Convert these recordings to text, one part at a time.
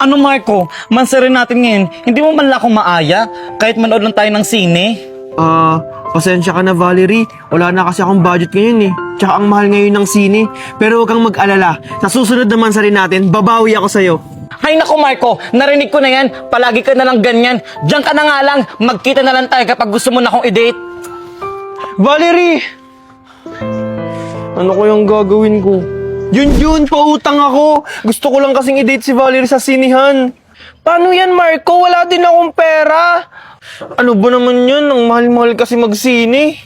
Ano Marco, mansarin natin ngayon, hindi mo man lang akong maaya, kahit manood lang tayo ng sine. Pasensya ka na Valerie. Wala na kasi akong budget ngayon eh. Tsaka ang mahal ngayon ng sine. Pero huwag kang mag-alala. Sa susunod naman sa rin natin, babawi ako sa'yo. Ay naku Marco, narinig ko na yan, palagi ka na lang ganyan. Diyan ka na nga lang, magkita na lang tayo kapag gusto mo na akong i-date. Valerie! Ano ko yung gagawin ko? Yun, pautang ako. Gusto ko lang kasing i-date si Valerie sa sinihan. Paano yan, Marco? Wala din akong pera. Ano ba naman yun? Ang mahal-mahal kasi magsini.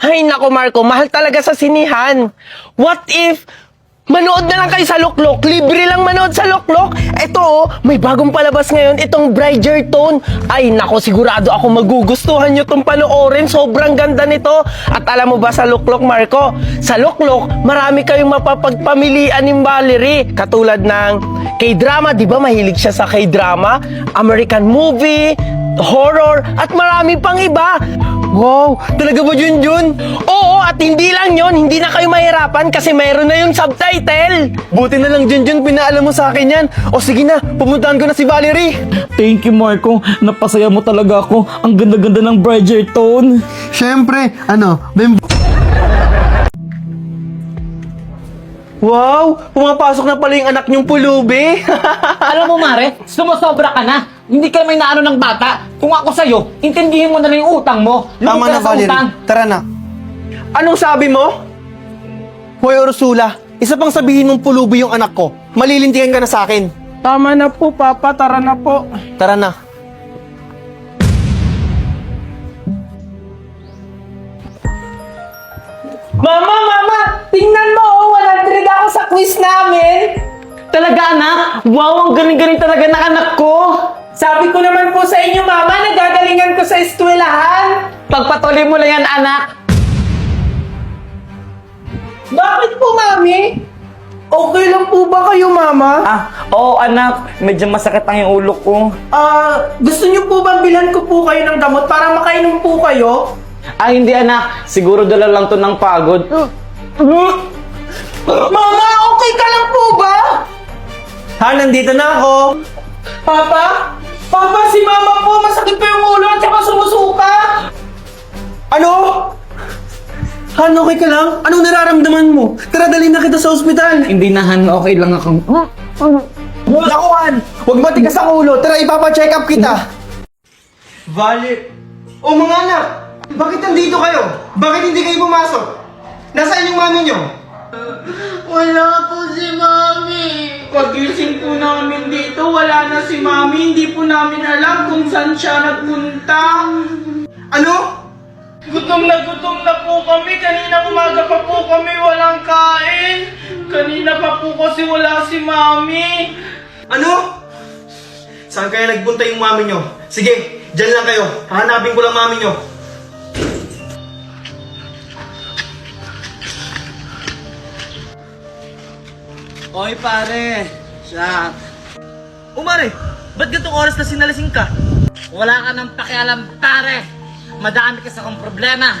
Ay nako Marco, mahal talaga sa sinihan. What if manood na lang kayo sa Luklok? Libre lang manood sa Luklok. Ito may bagong palabas ngayon, itong Bridgerton. Ay nako, sigurado ako magugustuhan nyo itong panoorin. Sobrang ganda nito. At alam mo ba sa Luklok, Marco? Sa Luklok, marami kayong mapapagpamilian ni Valerie. Katulad ng K-drama, di ba mahilig siya sa K-drama? American movie, horror, at marami pang iba. Wow! Talaga ba Junjun? Oo, at hindi lang yon, hindi na kayo mahirapan kasi mayroon na yung subtitle. Buti na lang Junjun, pinaalam mo sa akin yan. O sige na, pumuntahan ko na si Valerie. Thank you Marco, napasaya mo talaga ako. Ang ganda-ganda ng Bridgerton. Siyempre, Wow! Pumapasok na pala yung anak niyong pulubi. Alam mo Mare, sumusobra ka na. Hindi ka may naano ng bata. Kung ako sa'yo, intindihin mo na lang yung utang mo. Tama na, Lumot ka sa utang. Valerie. Tara na. Anong sabi mo? Hoy, Ursula, isa pang sabihin mong pulubi yung anak ko. Malilintikan ka na sa akin. Tama na po, Papa. Tara na po. Tara na. Mama! Tingnan mo, 100 ako sa quiz namin. Talaga anak? Wow, ang galing-galing talaga ng anak ko. Sabi ko naman po sa inyo, Mama, nagagalingan ko sa eskwelahan. Pagpatuloy mo lang yan anak. Bakit po, Mami? Okay lang po ba kayo, Mama? Oo anak, medyo masakit ang yung ulo ko. Gusto niyo po bang bilhan ko po kayo ng gamot para makainom po kayo? Hindi anak, siguro dala lang to ng pagod. Mama, okay ka lang po ba? Ha, nandito na ako. Papa? Papa, si Mama po, masakit pa yung ulo at saka sumusuka. Ano? Han, okay ka lang? Anong nararamdaman mo? Tara, dalhin na kita sa ospital. Hindi na Han, okay lang ako. Naku, Han! Huwag matigas ang ulo. Tara, ipapacheck up kita. O mga anak! Bakit nandito kayo? Bakit hindi kayo pumasok? Nasaan yung mami nyo? Wala po si Mami. Pagising po namin dito, wala na si Mami. Hindi po namin alam kung saan siya nagpunta. Ano? Gutom na po kami. Kanina umaga pa po kami walang kain. Kanina pa po kasi wala si Mami. Ano? Saan kaya nagpunta yung mami nyo? Sige, dyan lang kayo. Hahanapin ko lang mami nyo. Oy pare, siya. Umare, ba't gantong oras na sinalasing ka? Wala ka nang pakialam pare. Madami kasi akong problema.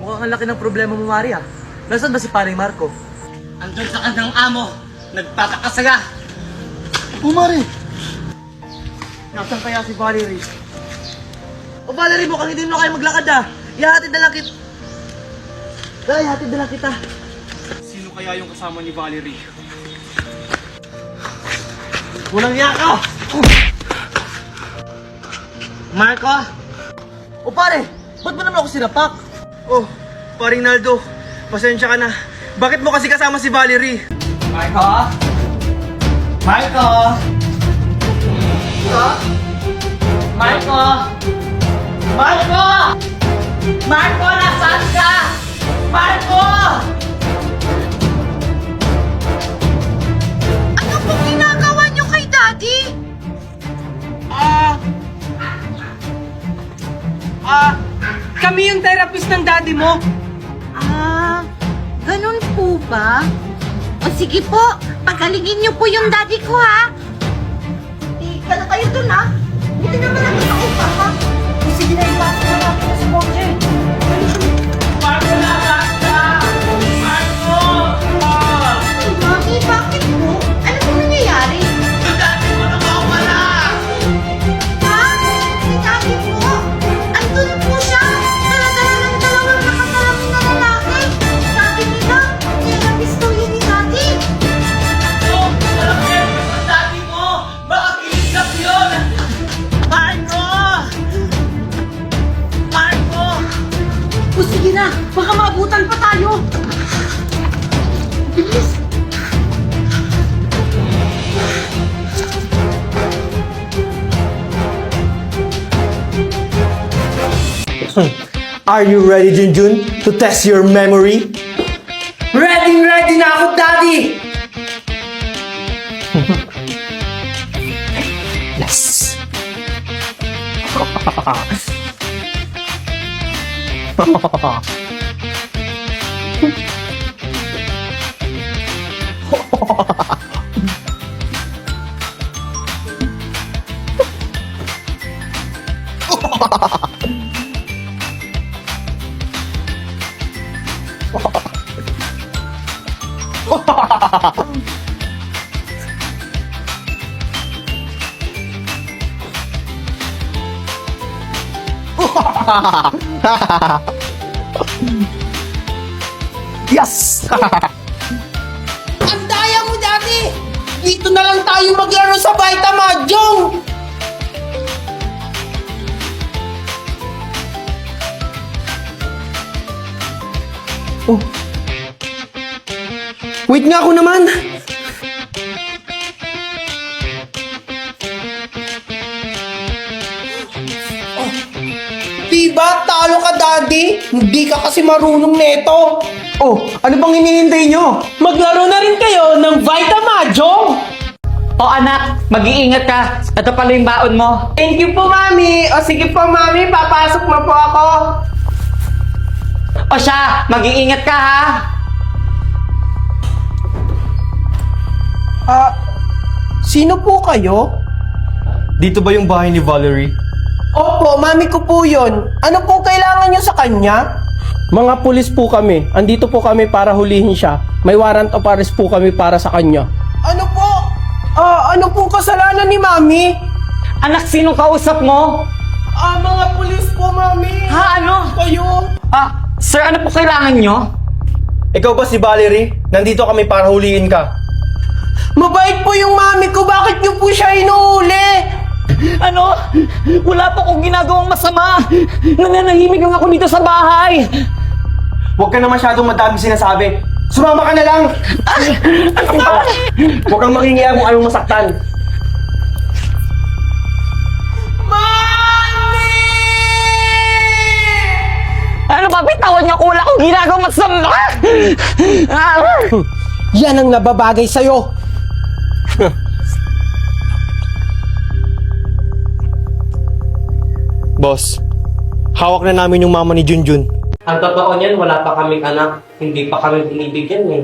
Mukhang ang laki ng problema mo, Maria. Nasaan ba si Paring Marco? Andun sa kanyang amo, nagpapakasaga. Umare! Nasaan kaya si Valerie? O Valerie, mukhang hindi mo na kayo maglakad ah. Ihatid na lang kita. Dahil, ihatid na lang kita. Sino kaya yung kasama ni Valerie? Walang yaka! Marco? O pare, ba't mo naman ako sinapak? Oh, paring Naldo. Pasensya ka na. Bakit mo kasi kasama si Valerie? Marco? Marco? Marco? Marco? Marco, nasaan ka? Marco! Ano pong ginagawa niyo kay Daddy? Kami yung therapist ng daddy mo. Ganun po ba? O sige po, pagalingin niyo po yung daddy ko ha. Ika na kayo dun ha. Buti naman ang ito ko ha. Sige na, ipasok na natin sa sponsor. Marco, nasaan ka? Marco! Mami, bakit po? Ano po nangyayari? Yung daddy mo na Are you ready, Junjun, to test your memory? Ready na ako, Daddy! Yes! Yes! Ang daya mo, Daddy! Dito na lang tayo maglaro sa Vita Mahjong! Wait nga ako naman! Diba, talo ka, Daddy? Hindi ka kasi marunong neto. Oh, ano bang hinihintay nyo? Maglaro na rin kayo ng Vita Mahjong! O anak, mag-iingat ka. Ito pala yung baon mo. Thank you po, Mami. O sige po, Mami, papasok na po ako. O siya, mag-iingat ka ha. Sino po kayo? Dito ba yung bahay ni Valerie? Opo, Mami ko po yun. Ano po kailangan nyo sa kanya? Mga pulis po kami. Andito po kami para hulihin siya. May warrant of arrest po kami para sa kanya. Ano po? Ano pong kasalanan ni Mami? Anak, sinong kausap mo? Mga pulis po, Mami. Ha, ano? Kayo? Sir, ano po kailangan nyo? Ikaw ba si Valerie? Nandito kami para huliin ka. Mabait po yung Mami ko. Bakit nyo po siya inuuli? Ano? Wala po akong ginagawang masama. Nananahimik lang ako dito sa bahay. Huwag ka na masyadong madami sinasabi. Sumama ka na lang! Huwag kang makingiya kung anong masaktan. Ano ba? Bitawan niyo ako. Wala akong ginagawang masama. Yan ang nababagay sa'yo. Boss, hawak na namin yung mama ni Junjun. Ang totoo niyan, wala pa kaming anak. Hindi pa kami binibigyan eh.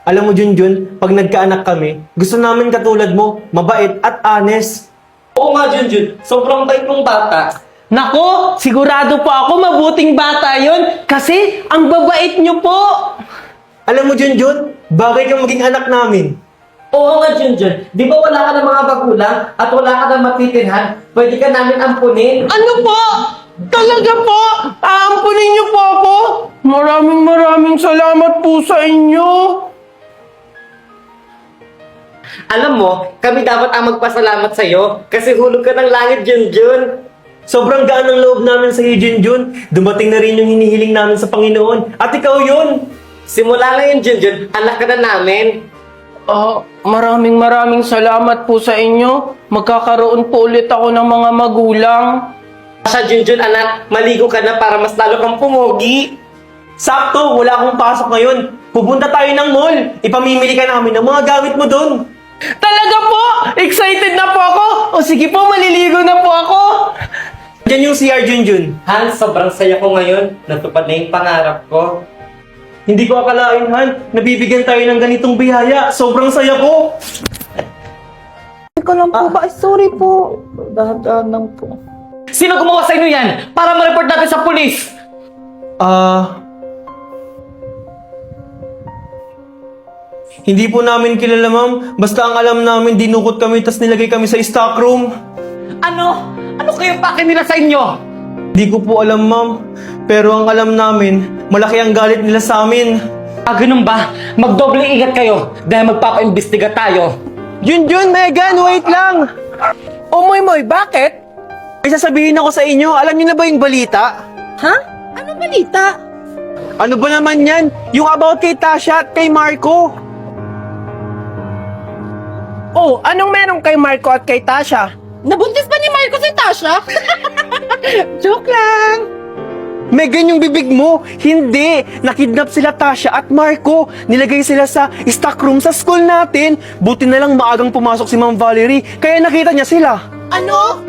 Alam mo, Junjun, pag nagkaanak kami, gusto namin katulad mo, mabait at honest. Oo nga, Junjun. Sobrang bait mong bata. Nako, sigurado po ako mabuting bata yon kasi ang babait nyo po. Alam mo, Junjun, bagay kang maging anak namin. Oo nga, Junjun. Di ba wala ka ng mga magulang at wala ka ng matitirhan? Pwede ka namin ampunin. Ano po? Talaga po? Aampunin niyo po ako? Maraming salamat po sa inyo. Alam mo, kami dapat ang magpasalamat sa'yo kasi hulog ka ng langit, Junjun. Sobrang gaan ng loob namin sa iyo, Junjun. Dumating na rin yung hinihiling namin sa Panginoon. At ikaw yun! Simula ngayon, Junjun, anak ka na namin. Maraming salamat po sa inyo. Magkakaroon po ulit ako ng mga magulang. Siya, Junjun, anak, maligo ka na para mas lalo kang pumogi. Sakto, wala akong pasok ngayon. Pupunta tayo ng mall. Ipamimili ka namin ng mga gamit mo doon. Talaga po? Excited na po ako? O sige po, maliligo na po ako. Diyan yung CR, Junjun. Han, sobrang saya ko ngayon. Natupad na yung pangarap ko. Hindi ko akalain, Han. Nabibigyan tayo ng ganitong biyaya. Sobrang saya ko. Ikaw lang po ba? Sorry po. Dahan-dahan lang po. Sino gumawa sa inyo yan? Para ma-report natin sa pulis. Hindi po namin kilala, ma'am. Basta ang alam namin, dinukot kami tas nilagay kami sa stock room. Ano? Ano kayo pake nila sa inyo? Di ko po alam, ma'am. Pero ang alam namin, malaki ang galit nila sa amin. Ganun ba? Magdoble ingat kayo dahil magpapaimbestiga tayo. Junjun, Megan, wait lang! Moy, bakit? May sasabihin ako sa inyo. Alam niyo na ba yung balita? Ha? Ano balita? Ano ba naman yan? Yung about kay Tasha at kay Marco. Oh, anong meron kay Marco at kay Tasha? Nabuntis pa ni Marco si Tasha? Joke lang. Megan yung bibig mo! Hindi! Nakidnap sila Tasha at Marco. Nilagay sila sa stock room sa school natin. Buti na lang maagang pumasok si Ma'am Valerie, kaya nakita niya sila. Ano?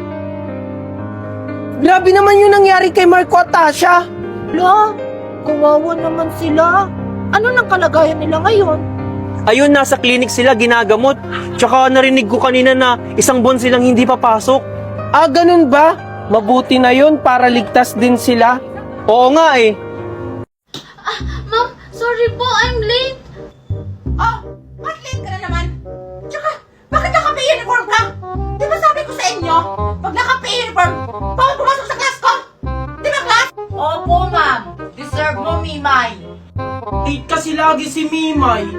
Grabe naman yung nangyari kay Marco at Tasha. Lo, kawawa naman sila. Ano nang kalagayan nila ngayon? Ayun, nasa clinic sila ginagamot. Tsaka narinig ko kanina na isang buwan silang hindi papasok. Ah, ganun ba? Mabuti na yun para ligtas din sila. Oo nga eh. Ma'am, sorry po, I'm late. Oh, ba't late ka na naman? Tsaka, bakit naka-uniform ka? Di ba sabi ko sa inyo, pag naka-uniform, bawal pumasok sa class ko? Di ba, class? Opo, ma'am. Deserve mo, Mimay. Late kasi lagi si Mimay.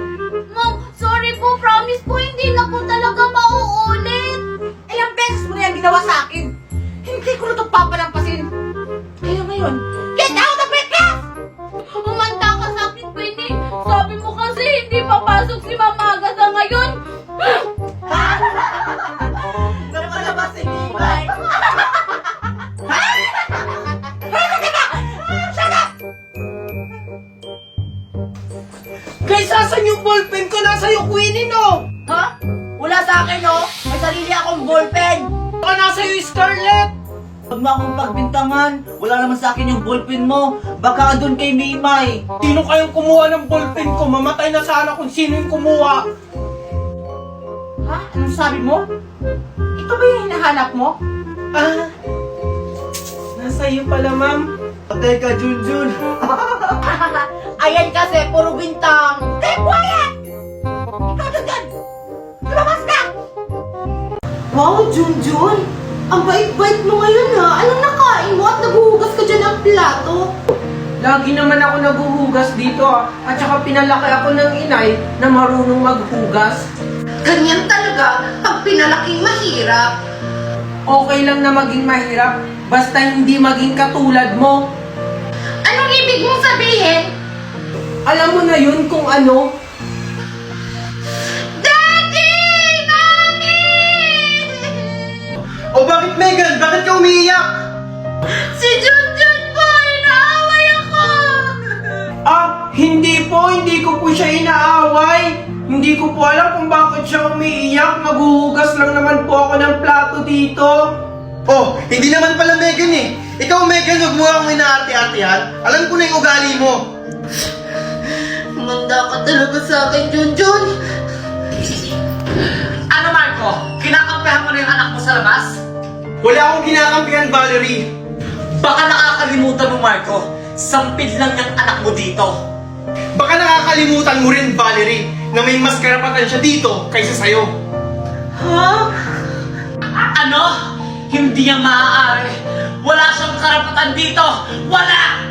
Ma'am, sorry po, promise po, hindi na po talaga mauulit. Ilang beses mo na yan ginawa sa akin. Hindi ko na ito papalampasin. Kaya ngayon, get out of my class! Umanda ka sa akin, Queenie. Sabi mo kasi hindi papasok si Mama Agatha ngayon. Napalabas si Mimay. Guys, asan yung ballpen ko? Nasa yung Queenie, no? Ha? Wala sa akin, no? May sarili akong ballpen. Baka nasa yung Scarlett. Huwag mo akong pagbintangan. Wala naman sa akin yung ballpen mo. Baka doon kay Mimay. Sino kayong kumuha ng ballpen ko? Mamatay na sana kung sino yung kumuha. Ha? Anong sabi mo? Ito ba yung hinahanap mo? Ah, nasa iyo pala, ma'am. Teka, Junjun. Ayan kasi, puro bintang. Stay quiet! Ikaw dyan! Lumabas ka! Wow, Junjun. Ang bait-bait mo ngayon ha. Anong nakain mo at naguhugas ka dyan ng plato? Lagi naman ako naguhugas dito ah. At saka pinalaki ako ng inay na marunong maghugas. Ganyan talaga pag pinalaking mahirap. Okay lang na maging mahirap, basta hindi maging katulad mo. Anong ibig mong sabihin? Alam mo na yun kung ano. Daddy! Mommy! O bakit Megan? Bakit ka umiiyak? Si Junjun po! Inaaway ako! Ah, hindi ko po siya inaaway. Hindi ko po alam kung bakit siya umiiyak. Maghuhugas lang naman po ako ng plato dito. Oh, hindi naman pala Megan eh. Ikaw Megan, huwag mo akong inaarte-artehan. Alam ko na yung ugali mo. Manda ka talaga sa akin, Junjun. Ano, Marco? Kinakampihan mo na yung anak mo sa labas? Wala akong kinakampihan, Valerie. Baka nakakalimutan mo, Marco. Sampid lang yung anak mo dito. Baka nakakalimutan mo rin, Valerie, na may mas karapatan siya dito kaysa sa'yo. Ano? Hindi yan maaari. Wala siyang karapatan dito. Wala!